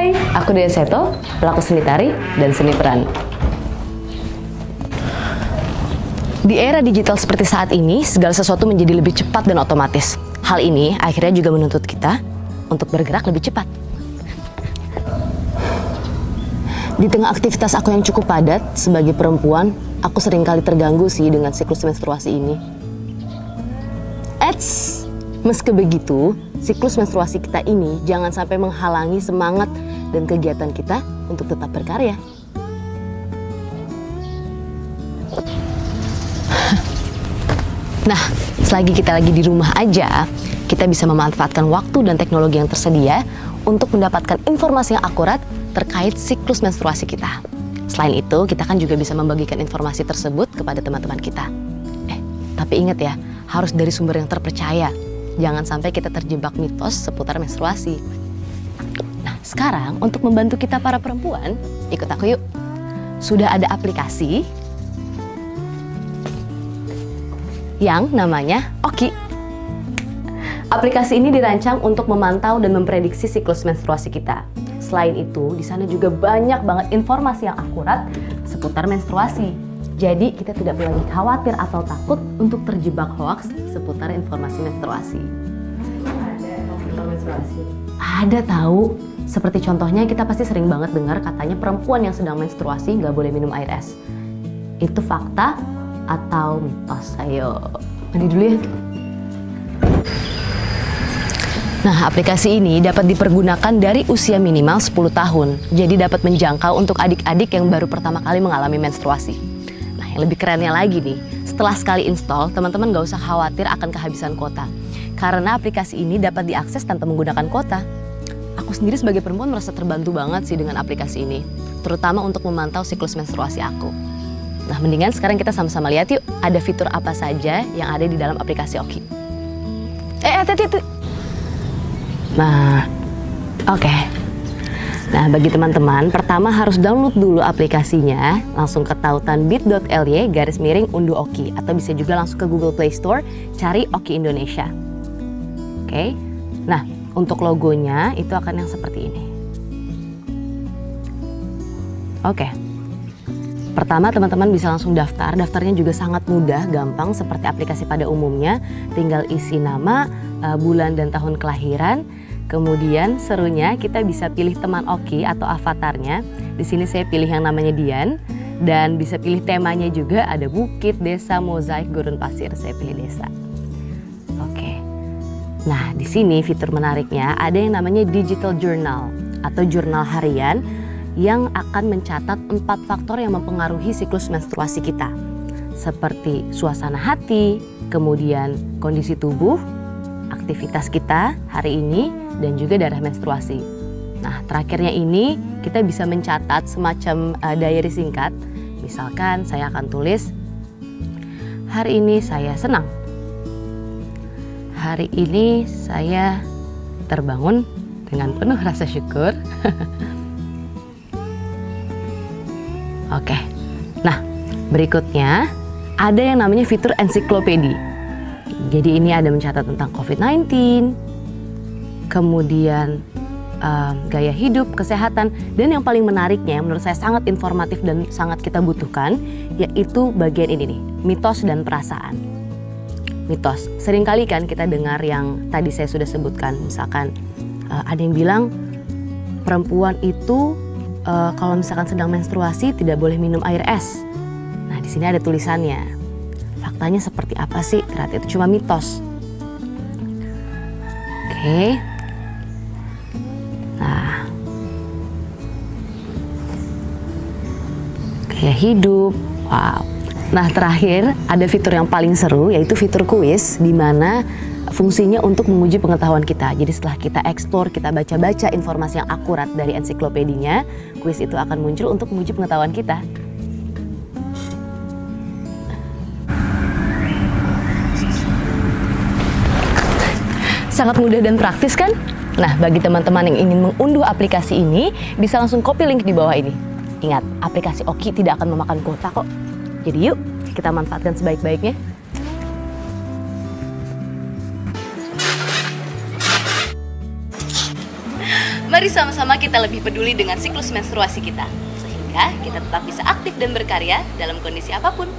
Hai, aku Dea Seto, pelaku seni tari dan seni peran. Di era digital seperti saat ini, segala sesuatu menjadi lebih cepat dan otomatis. Hal ini akhirnya juga menuntut kita untuk bergerak lebih cepat. Di tengah aktivitas aku yang cukup padat sebagai perempuan, aku seringkali terganggu sih dengan siklus menstruasi ini. Eits, meski begitu, siklus menstruasi kita ini jangan sampai menghalangi semangat dan kegiatan kita untuk tetap berkarya. Nah, selagi kita lagi di rumah aja, kita bisa memanfaatkan waktu dan teknologi yang tersedia untuk mendapatkan informasi yang akurat terkait siklus menstruasi kita. Selain itu, kita kan juga bisa membagikan informasi tersebut kepada teman-teman kita. Tapi ingat ya, harus dari sumber yang terpercaya. Jangan sampai kita terjebak mitos seputar menstruasi. Nah, sekarang untuk membantu kita para perempuan, ikut aku yuk. Sudah ada aplikasi yang namanya Oki. Aplikasi ini dirancang untuk memantau dan memprediksi siklus menstruasi kita. Selain itu, di sana juga banyak banget informasi yang akurat seputar menstruasi. Jadi, kita tidak perlu lagi khawatir atau takut untuk terjebak hoaks seputar informasi menstruasi. Ada menstruasi? Ada tahu. Seperti contohnya, kita pasti sering banget dengar katanya perempuan yang sedang menstruasi nggak boleh minum air es. Itu fakta atau mitos? Ayo, mandi dulu ya. Nah, aplikasi ini dapat dipergunakan dari usia minimal 10 tahun. Jadi dapat menjangkau untuk adik-adik yang baru pertama kali mengalami menstruasi. Nah, yang lebih kerennya lagi nih, setelah sekali install, teman-teman gak usah khawatir akan kehabisan kuota. Karena aplikasi ini dapat diakses tanpa menggunakan kuota. Aku sendiri sebagai perempuan merasa terbantu banget sih dengan aplikasi ini. Terutama untuk memantau siklus menstruasi aku. Nah, mendingan sekarang kita sama-sama lihat yuk, ada fitur apa saja yang ada di dalam aplikasi Oki. Hati-hati. Nah, oke. Nah, bagi teman-teman, pertama harus download dulu aplikasinya, langsung ke tautan bit.ly/unduh Oki, atau bisa juga langsung ke Google Play Store, cari Oki Indonesia. Oke. Nah, untuk logonya itu akan yang seperti ini. Oke. Pertama, teman-teman bisa langsung daftar. Daftarnya juga sangat mudah, gampang seperti aplikasi pada umumnya. Tinggal isi nama, bulan dan tahun kelahiran. Kemudian serunya kita bisa pilih teman Oki atau avatarnya. Di sini saya pilih yang namanya Dian dan bisa pilih temanya juga, ada bukit, desa, mozaik, gurun pasir. Saya pilih desa. Oke. Nah, di sini fitur menariknya ada yang namanya digital journal atau jurnal harian yang akan mencatat 4 faktor yang mempengaruhi siklus menstruasi kita. Seperti suasana hati, kemudian kondisi tubuh, aktivitas kita hari ini, dan juga darah menstruasi. Nah, terakhirnya ini kita bisa mencatat semacam diary singkat. Misalkan saya akan tulis, hari ini saya senang. Hari ini saya terbangun dengan penuh rasa syukur. Oke, nah berikutnya ada yang namanya fitur ensiklopedi. Jadi ini ada mencatat tentang COVID-19, kemudian gaya hidup, kesehatan, dan yang paling menariknya yang menurut saya sangat informatif dan sangat kita butuhkan, yaitu bagian ini nih, mitos dan perasaan. Mitos, seringkali kan kita dengar yang tadi saya sudah sebutkan, misalkan ada yang bilang perempuan itu kalau misalkan sedang menstruasi tidak boleh minum air es. Nah, di sini ada tulisannya. Faktanya seperti apa sih? Ternyata itu cuma mitos. Oke. Nah, gaya hidup. Wow. Nah, terakhir ada fitur yang paling seru, yaitu fitur kuis, di mana fungsinya untuk menguji pengetahuan kita. Jadi setelah kita explore, kita baca-baca informasi yang akurat dari ensiklopedinya, kuis itu akan muncul untuk menguji pengetahuan kita. Sangat mudah dan praktis kan? Nah, bagi teman-teman yang ingin mengunduh aplikasi ini, bisa langsung copy link di bawah ini. Ingat, aplikasi Oki tidak akan memakan kuota kok. Jadi yuk, kita manfaatkan sebaik-baiknya. Mari sama-sama kita lebih peduli dengan siklus menstruasi kita, sehingga kita tetap bisa aktif dan berkarya dalam kondisi apapun.